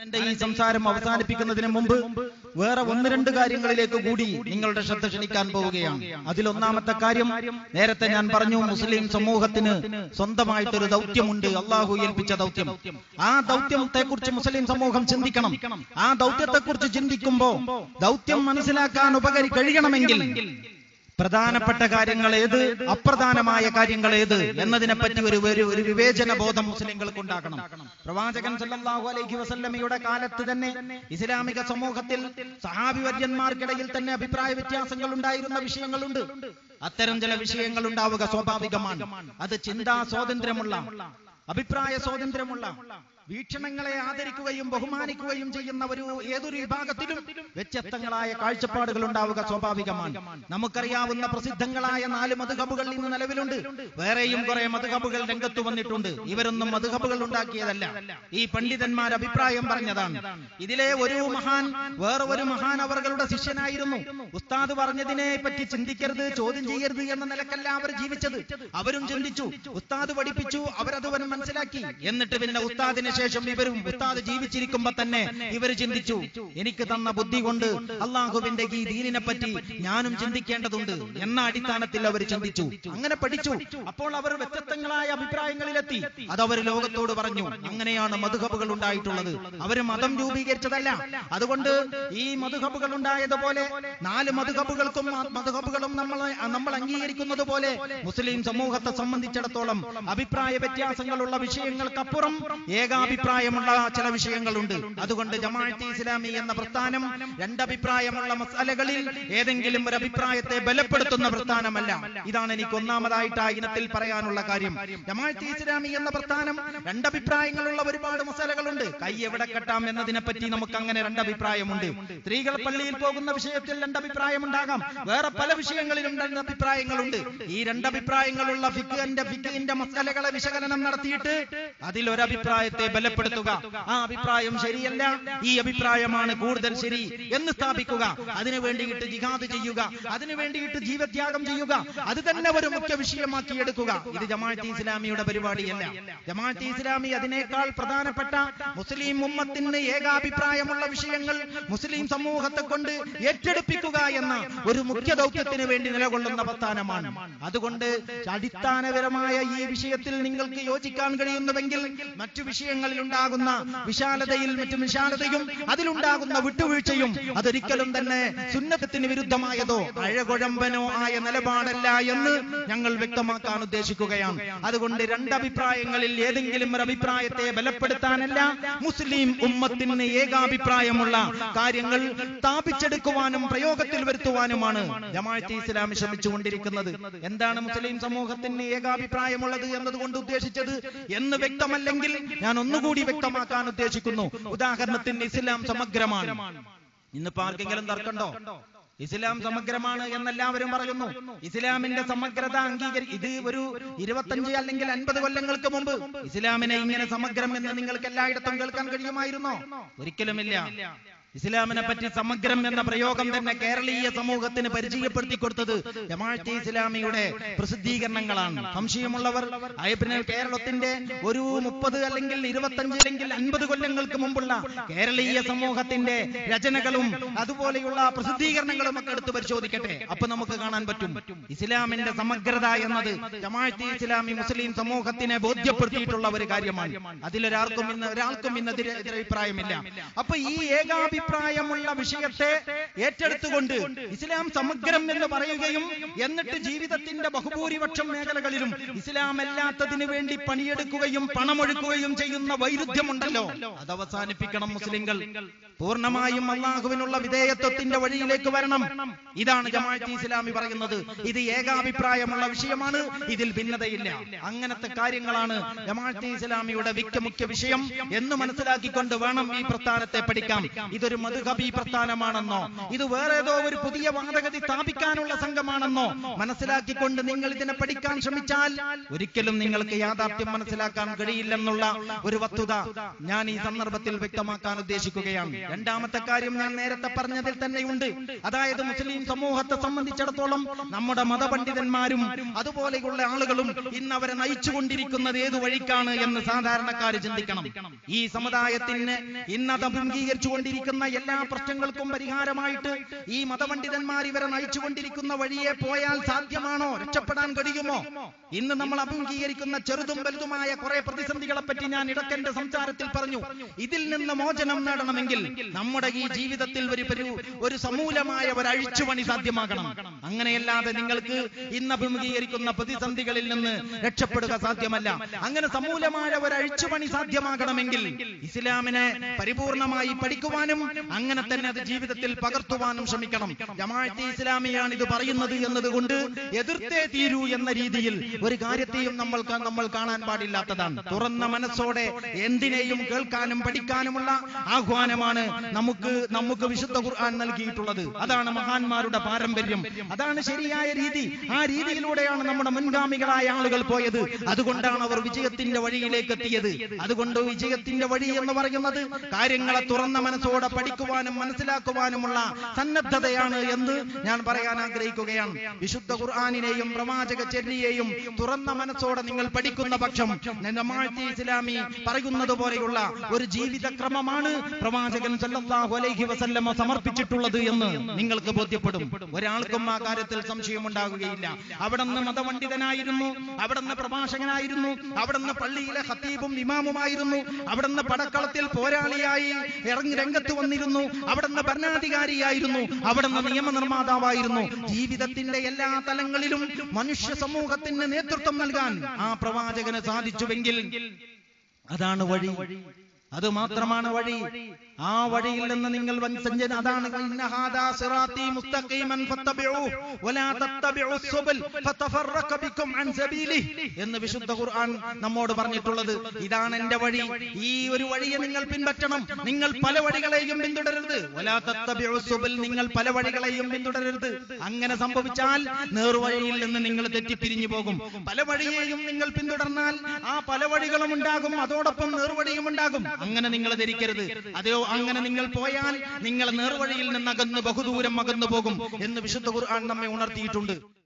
എന്റെ ഈ സംസാരം അവസാനിപ്പിക്കുന്നതിന് മുമ്പ് വേറെ ഒന്ന് രണ്ട് കാര്യങ്ങളിലേക്ക് കൂടി നിങ്ങളുടെ ശ്രദ്ധ ക്ഷണിക്കാൻ പോവുകയാണ്. അതിലൊന്നാമത്തെ കാര്യം, നേരത്തെ ഞാൻ പറഞ്ഞു, മുസ്ലിം സമൂഹത്തിന് സ്വന്തമായിട്ടൊരു ദൗത്യമുണ്ട്, അള്ളാഹു ഏൽപ്പിച്ച ദൗത്യം. ആ ദൗത്യത്തെ കുറിച്ച് മുസ്ലിം സമൂഹം ചിന്തിക്കണം. ആ ദൗത്യത്തെ കുറിച്ച് ചിന്തിക്കുമ്പോ ദൗത്യം മനസ്സിലാക്കാൻ കഴിയണമെങ്കിൽ പ്രധാനപ്പെട്ട കാര്യങ്ങൾ ഏത്, അപ്രധാനമായ കാര്യങ്ങൾ ഏത് എന്നതിനെ പറ്റി ഒരു വിവേചന ബോധം മുസ്ലിങ്ങൾക്ക് ഉണ്ടാക്കണം. പ്രവാചകൻ സല്ലല്ലാഹു അലൈഹി വസല്ലമയുടെ കാലത്ത് തന്നെ ഇസ്ലാമിക സമൂഹത്തിൽ സഹാബി വര്യന്മാർക്കിടയിൽ തന്നെ അഭിപ്രായ വ്യത്യാസങ്ങൾ ഉണ്ടായിരുന്ന വിഷയങ്ങളുണ്ട്. അത്തരം ചില വിഷയങ്ങൾ ഉണ്ടാവുക സ്വാഭാവികമാണ്. അത് ചിന്താ സ്വാതന്ത്ര്യമുള്ള, അഭിപ്രായ സ്വാതന്ത്ര്യമുള്ള, വീക്ഷണങ്ങളെ ആദരിക്കുകയും ബഹുമാനിക്കുകയും ചെയ്യുന്ന ഏതൊരു വിഭാഗത്തിലും വ്യത്യസ്തങ്ങളായ കാഴ്ചപ്പാടുകൾ ഉണ്ടാവുക സ്വാഭാവികമാണ്. നമുക്കറിയാവുന്ന പ്രസിദ്ധങ്ങളായ 4 മദ്ഹബുകൾ ഇന്ന് നിലവിലുണ്ട്. വേറെയും കുറെ മദ്ഹബുകൾ രംഗത്ത് വന്നിട്ടുണ്ട്. ഇവരൊന്നും മദ്ഹബുകൾ ഉണ്ടാക്കിയതല്ല, ഈ പണ്ഡിതന്മാർ അഭിപ്രായം പറഞ്ഞതാണ്. ഇതിലെ ഒരു മഹാൻ വേറെ ഒരു മഹാൻ അവരുടെ ശിഷ്യനായിരുന്നു. ഉസ്താദ് പറഞ്ഞതിനെ പറ്റി ചിന്തിക്കരുത്, ചോദ്യം ചെയ്യരുത് എന്ന നിലക്കല്ല അവർ ജീവിച്ചത്. അവരും ചിന്തിച്ചു, ഉസ്താദ് പഠിപ്പിച്ചു, അവരത് മനസ്സിലാക്കി. എന്നിട്ട് പിന്നെ ഉസ്താദിന് ശേഷം ഇവരും ഉസ്താദ് ജീവിച്ചിരിക്കുമ്പോ തന്നെ ഇവർ ചിന്തിച്ചു, എനിക്ക് തന്ന ബുദ്ധി കൊണ്ട് അള്ളാഹുവിന്റെ ഈ ദീനിനെ പറ്റി ഞാനും ചിന്തിക്കേണ്ടതുണ്ട് എന്ന അടിസ്ഥാനത്തിൽ അവർ ചിന്തിച്ചു. അങ്ങനെ പഠിച്ചു. അപ്പോൾ അവർ വ്യത്യസ്തങ്ങളായ അഭിപ്രായങ്ങളിലെത്തി. അതവർ ലോകത്തോട് പറഞ്ഞു. അങ്ങനെയാണ് മദ്ഹബുകൾ ഉണ്ടായിട്ടുള്ളത്. അവര് മതം രൂപീകരിച്ചതല്ല. അതുകൊണ്ട് ഈ മദ്ഹബുകൾ ഉണ്ടായതുപോലെ 4 മദ്ഹബുകളും നമ്മൾ അംഗീകരിക്കുന്നത് പോലെ മുസ്ലിം സമൂഹത്തെ സംബന്ധിച്ചിടത്തോളം അഭിപ്രായ വ്യത്യാസങ്ങളുള്ള വിഷയങ്ങൾക്കപ്പുറം ഏകാഭിപ്രായമുള്ള ചില വിഷയങ്ങളുണ്ട്. അതുകൊണ്ട് ജമാഅത്തെ ഇസ്ലാമി എന്ന പ്രസ്ഥാനം രണ്ടഭിപ്രായമുള്ള മസലകളിൽ ഏതെങ്കിലും ഒരു അഭിപ്രായത്തെ ബലപ്പെടുത്തുന്ന പ്രസ്ഥാനമല്ല. ഇതാണ് എനിക്ക് ഒന്നാമതായിട്ട് ആ ഇനത്തിൽ പറയാനുള്ള കാര്യം. ജമാഅത്തെ ഇസ്ലാമി എന്ന പ്രസ്ഥാനം രണ്ടഭിപ്രായങ്ങളുള്ള ഒരുപാട് മസലകളുണ്ട്. കൈ എവിടെ കെട്ടാം എന്നതിനെ പറ്റി നമുക്ക് അങ്ങനെ രണ്ടഭിപ്രായമുണ്ട്. സ്ത്രീകൾ പള്ളിയിൽ പോകുന്ന വിഷയത്തിൽ രണ്ടഭിപ്രായമുണ്ടാകാം. വേറെ പല വിഷയങ്ങളിലും രണ്ടഭിപ്രായങ്ങളുണ്ട്. ഈ രണ്ടഭിപ്രായങ്ങളുള്ള ഫിഖിന്റെ മസലകളെ വിശകലനം നടത്തിയിട്ട് അതിലൊരഭിപ്രായത്തെ ബലപ്പെടുത്തുക. ആ അഭിപ്രായം ശരിയല്ല, ഈ അഭിപ്രായമാണ് കൂടുതൽ ശരി എന്ന് സ്ഥാപിക്കുക. അതിനു വേണ്ടിയിട്ട് ജിഹാദ് ചെയ്യുക, അതിനു വേണ്ടിയിട്ട് ജീവത്യാഗം ചെയ്യുക, അത് തന്നെ ഒരു മുഖ്യ വിഷയമാക്കി എടുക്കുക. ഇത് ജമാഅത്തെ ഇസ്ലാമിയുടെ പരിപാടിയല്ല. ജമാഅത്തെ ഇസ്ലാമി അതിനേക്കാൾ പ്രധാനപ്പെട്ട മുസ്ലിം ഉമ്മത്തിന് ഏകാഭിപ്രായമുള്ള വിഷയങ്ങൾ മുസ്ലിം സമൂഹത്തെ കൊണ്ട് ഏറ്റെടുപ്പിക്കുക എന്ന ഒരു മുഖ്യ ദൗത്യത്തിന് വേണ്ടി നിലകൊള്ളുന്ന പ്രസ്ഥാനമാണ്. അതുകൊണ്ട് അടിസ്ഥാനപരമായ ഈ വിഷയത്തിൽ നിങ്ങൾക്ക് യോജിക്കാൻ കഴിയുന്നുവെങ്കിൽ മറ്റു വിഷയങ്ങളിൽ ഉണ്ടാകുന്ന വിശാലതയും അതിലുണ്ടാകുന്ന വിട്ടുവീഴ്ചയും അതൊരിക്കലും തന്നെ സുന്നത്തിന് വിരുദ്ധമായതോ അഴകുഴമ്പനോ ആയ നിലപാടല്ല എന്ന് ഞങ്ങൾ വ്യക്തമാക്കാൻ ഉദ്ദേശിക്കുകയാണ്. അതുകൊണ്ട് രണ്ടഭിപ്രായങ്ങളിൽ ഏതെങ്കിലും ഒരു അഭിപ്രായത്തെ ബലപ്പെടുത്താനല്ല, മുസ്ലിം ഉമ്മത്തിന് ഏകാഭിപ്രായമുള്ള കാര്യങ്ങൾ സ്ഥാപിച്ചെടുക്കുവാനും പ്രയോഗത്തിൽ വരുത്തുവാനുമാണ് ജമാഅത്തെ ഇസ്ലാമി ശ്രമിച്ചുകൊണ്ടിരിക്കുന്നത്. എന്താണ് മുസ്ലിം സമൂഹത്തിന് ഏകാഭിപ്രായമുള്ളത് എന്നതുകൊണ്ട് ഉദ്ദേശിച്ചത് എന്ന് വ്യക്തമല്ലെങ്കിൽ ഞാൻ ഒന്നുകൂടി വ്യക്തമാക്കാൻ ഉദ്ദേശിക്കുന്നു. ഉദാഹരണത്തിന് ഇസ്ലാം സമഗ്രമാണ്. ഇന്നിപ്പോ ആർക്കെങ്കിലും തർക്കമുണ്ടോ? ഇസ്ലാം സമഗ്രമാണ് എന്നെല്ലാവരും പറയുന്നു. ഇസ്ലാമിന്റെ സമഗ്രത ഇത് ഒരു 25 അല്ലെങ്കിൽ 50 കൊല്ലങ്ങൾക്ക് മുമ്പ് ഇസ്ലാമിനെ ഇങ്ങനെ സമഗ്രം എന്ന് നിങ്ങൾക്ക് എല്ലായിടത്തും കേൾക്കാൻ കഴിയുമായിരുന്നോ? ഒരിക്കലുമില്ല. ഇസ്ലാമിനെ പറ്റി സമഗ്രം എന്ന പ്രയോഗം തന്നെ കേരളീയ സമൂഹത്തിന് പരിചയപ്പെടുത്തി കൊടുത്തത് ജമാഅത്തെ ഇസ്ലാമിയുടെ പ്രസിദ്ധീകരണങ്ങളാണ്. സംശയമുള്ളവർ കേരളത്തിന്റെ ഒരു 30 അല്ലെങ്കിൽ 25 അല്ലെങ്കിൽ 50 കൊല്ലങ്ങൾക്ക് മുമ്പുള്ള കേരളീയ സമൂഹത്തിന്റെ രചനകളും അതുപോലെയുള്ള പ്രസിദ്ധീകരണങ്ങളും ഒക്കെ എടുത്ത് പരിശോധിക്കട്ടെ. അപ്പൊ നമുക്ക് കാണാൻ പറ്റും ഇസ്ലാമിന്റെ സമഗ്രത എന്നത് ജമാഅത്തെ ഇസ്ലാമി മുസ്ലിം സമൂഹത്തിനെ ബോധ്യപ്പെടുത്തിയിട്ടുള്ള ഒരു കാര്യമാണ്. അതിലൊരാൾക്കും ഇന്ന് എതിരഭിപ്രായമില്ല. അപ്പൊ ഈ ഏകാഭിപ്രായമുള്ള വിഷയത്തെ ഏറ്റെടുത്തുകൊണ്ട് ഇസ്ലാം സമഗ്രം എന്ന് പറയുകയും എന്നിട്ട് ജീവിതത്തിന്റെ ബഹുഭൂരിപക്ഷം മേഖലകളിലും ഇസ്ലാം അല്ലാത്തതിനു വേണ്ടി പണിയെടുക്കുകയും പണമൊഴുക്കുകയും ചെയ്യുന്ന വൈരുദ്ധ്യമുണ്ടല്ലോ, അത് അവസാനിപ്പിക്കണം. മുസ്ലിങ്ങൾ പൂർണ്ണമായും അല്ലാഹുവിനുള്ള വിധേയത്വത്തിന്റെ വഴിയിലേക്ക് വരണം. ഇതാണ് ജമാഅത്തെ ഇസ്ലാമി പറയുന്നത്. ഇത് ഏകാഭിപ്രായമുള്ള വിഷയമാണ്, ഇതിൽ ഭിന്നതയില്ല. അങ്ങനത്തെ കാര്യങ്ങളാണ് ജമാഅത്തെ ഇസ്ലാമിയുടെ മുഖ്യ വിഷയം എന്ന് മനസ്സിലാക്കിക്കൊണ്ട് വേണം ഈ പ്രസ്ഥാനത്തെ പഠിക്കാം. ഇതൊരു ഇതൊരു മദ്ഹബി പ്രസ്ഥാനമാണെന്നോ ഇത് വേറെ ഏതോ ഒരു പുതിയ വാദഗതി സ്ഥാപിക്കാനുള്ള സംഘമാണെന്നോ മനസ്സിലാക്കിക്കൊണ്ട് നിങ്ങൾ ഇതിനെ പഠിക്കാൻ ശ്രമിച്ചാൽ ഒരിക്കലും നിങ്ങൾക്ക് യാഥാർത്ഥ്യം മനസ്സിലാക്കാൻ കഴിയില്ലെന്നുള്ള ഒരു വസ്തുത ഞാൻ ഈ സന്ദർഭത്തിൽ വ്യക്തമാക്കാൻ ഉദ്ദേശിക്കുകയാണ്. രണ്ടാമത്തെ കാര്യം ഞാൻ നേരത്തെ പറഞ്ഞതിൽ തന്നെയുണ്ട്. അതായത് മുസ്ലിം സമൂഹത്തെ സംബന്ധിച്ചിടത്തോളം നമ്മുടെ മതപണ്ഡിതന്മാരും അതുപോലെയുള്ള ആളുകളും ഇന്ന് അവരെ നയിച്ചുകൊണ്ടിരിക്കുന്നത് ഏതു വഴിക്കാണ് എന്ന് സാധാരണക്കാർ ചിന്തിക്കണം. ഈ സമുദായത്തിന് ഇന്നത് അഭിമുഖീകരിച്ചുകൊണ്ടിരിക്കുന്ന എല്ലാ പ്രശ്നങ്ങൾക്കും പരിഹാരമായിട്ട് ഈ മതപണ്ഡിതന്മാർ ഇവരെ നയിച്ചുകൊണ്ടിരിക്കുന്ന വഴിയെ പോയാൽ സാധ്യമാണോ? രക്ഷപ്പെടാൻ കഴിയുമോ? ഇന്ന് നമ്മൾ അഭിമുഖീകരിക്കുന്ന ചെറുതും വലുതുമായ കുറെ പ്രതിസന്ധികളെ പറ്റി ഞാൻ ഇടയ്ക്കെന്റെ സംസാരത്തിൽ പറഞ്ഞു. ഇതിൽ നിന്ന് മോചനം നേടണമെങ്കിൽ നമ്മുടെ ഈ ജീവിതത്തിൽ ഒരു സമൂലമായ ഒരു അഴിച്ചുപണി സാധ്യമാകണം. അങ്ങനെയല്ലാതെ നിങ്ങൾക്ക് ഇന്ന് അഭിമുഖീകരിക്കുന്ന പ്രതിസന്ധികളിൽ നിന്ന് രക്ഷപ്പെടുക സാധ്യമല്ല. അങ്ങനെ സമൂലമായ ഒരു അഴിച്ചുപണി സാധ്യമാകണമെങ്കിൽ ഇസ്ലാമിനെ പരിപൂർണമായി പഠിക്കുവാനും അങ്ങനെ തന്നെ അത് ജീവിതത്തിൽ പകർത്തുവാനും ശ്രമിക്കണം. ജമാഅത്തെ ഇസ്ലാമിയാണ് ഇത് പറയുന്നത് എന്നതുകൊണ്ട് എതിർത്തേ തീരൂ എന്ന രീതിയിൽ ഒരു കാര്യത്തെയും നമ്മൾ കാണാൻ പാടില്ലാത്തതാണ്. തുറന്ന മനസ്സോടെ എന്തിനേയും കേൾക്കാനും പഠിക്കാനുമുള്ള ആഹ്വാനമാണ് നമുക്ക് വിശുദ്ധ ഖുർആൻ നൽകിയിട്ടുള്ളത്. അതാണ് മഹാന്മാരുടെ പാരമ്പര്യം, അതാണ് ശരിയായ രീതി. ആ രീതിയിലൂടെയാണ് നമ്മുടെ മുൻഗാമികളായ ആളുകൾ പോയത്. അതുകൊണ്ടാണ് അവർ വിജയത്തിന്റെ വഴിയിലേക്ക് എത്തിയത്. അതുകൊണ്ട് വിജയത്തിന്റെ വഴി എന്ന് പറയുന്നത് കാര്യങ്ങളെ തുറന്ന മനസ്സോടെ പഠിക്കുവാനും മനസ്സിലാക്കുവാനുമുള്ള സന്നദ്ധതയാണ് എന്ന് ഞാൻ പറയാൻ ആഗ്രഹിക്കുകയാണ്. വിശുദ്ധ ഖുർആനിനെയും പ്രവാചക ചര്യയെയും തുറന്ന മനസ്സോടെ നിങ്ങൾ പഠിക്കുന്ന പക്ഷം ജമാഅത്തെ ഇസ്ലാമി പറയുന്നത് പോലെയുള്ള ഒരു ജീവിതക്രമമാണ് പ്രവാചകൻ സല്ലല്ലാഹു അലൈഹി വസല്ലം സമർപ്പിച്ചിട്ടുള്ളത് എന്ന് നിങ്ങൾക്ക് ബോധ്യപ്പെടും. ഒരാൾക്കും ആ കാര്യത്തിൽ സംശയമുണ്ടാകുകയില്ല. അവിടുന്ന് മതപണ്ഡിതനായിരുന്നു, അവിടുന്ന് പ്രഭാഷകനായിരുന്നു, അവിടുന്ന് പള്ളിയിലെ ഖത്തീബും ഇമാമുമായിരുന്നു, അവിടുന്ന് പടക്കളത്തിൽ പോരാളിയായി ഇറങ്ങി രംഗത്ത് വന്നിരുന്നു, അവിടുന്ന് ഭരണാധികാരിയായിരുന്നു, അവിടുന്ന് നിയമനിർമ്മാതാവായിരുന്നു. ജീവിതത്തിന്റെ എല്ലാ തലങ്ങളിലും മനുഷ്യ സമൂഹത്തിന് നേതൃത്വം നൽകാൻ ആ പ്രവാചകന് സാധിച്ചുവെങ്കിൽ അതാണ് വഴി, അത് മാത്രമാണ് വഴി. ആ വഴിയിൽ നിന്ന് നിങ്ങൾ വൻസഞ്ചന അതാണ് എന്ന് വിശുദ്ധ ഖുർആൻ നമ്മോട് പറഞ്ഞിട്ടുള്ളത്. ഇതാണ് എന്റെ വഴി, ഈ ഒരു വഴിയെ നിങ്ങൾ പിൻപറ്റണം. നിങ്ങൾ പല വഴികളെയും പിന്തുടരരുത്. നിങ്ങൾ പല വഴികളെയും പിന്തുടരരുത്. അങ്ങനെ സംഭവിച്ചാൽ നേർവഴിയിൽ നിന്ന് നിങ്ങൾ തെറ്റിപ്പിരിഞ്ഞു പോകും. പല വഴിയെയും നിങ്ങൾ പിന്തുടർന്നാൽ ആ പല വഴികളും ഉണ്ടാകും, അതോടൊപ്പം നേർവഴിയും ഉണ്ടാകും. അങ്ങനെ നിങ്ങൾ ധരിക്കരുത്. അതെയോ അങ്ങനെ നിങ്ങൾ പോയാൽ നിങ്ങൾ നേർവഴിയിൽ നിന്ന് ബഹുദൂരം അകന്നു പോകും എന്ന് വിശുദ്ധ ഖുർആൻ നമ്മെ ഉണർത്തിയിട്ടുണ്ട്.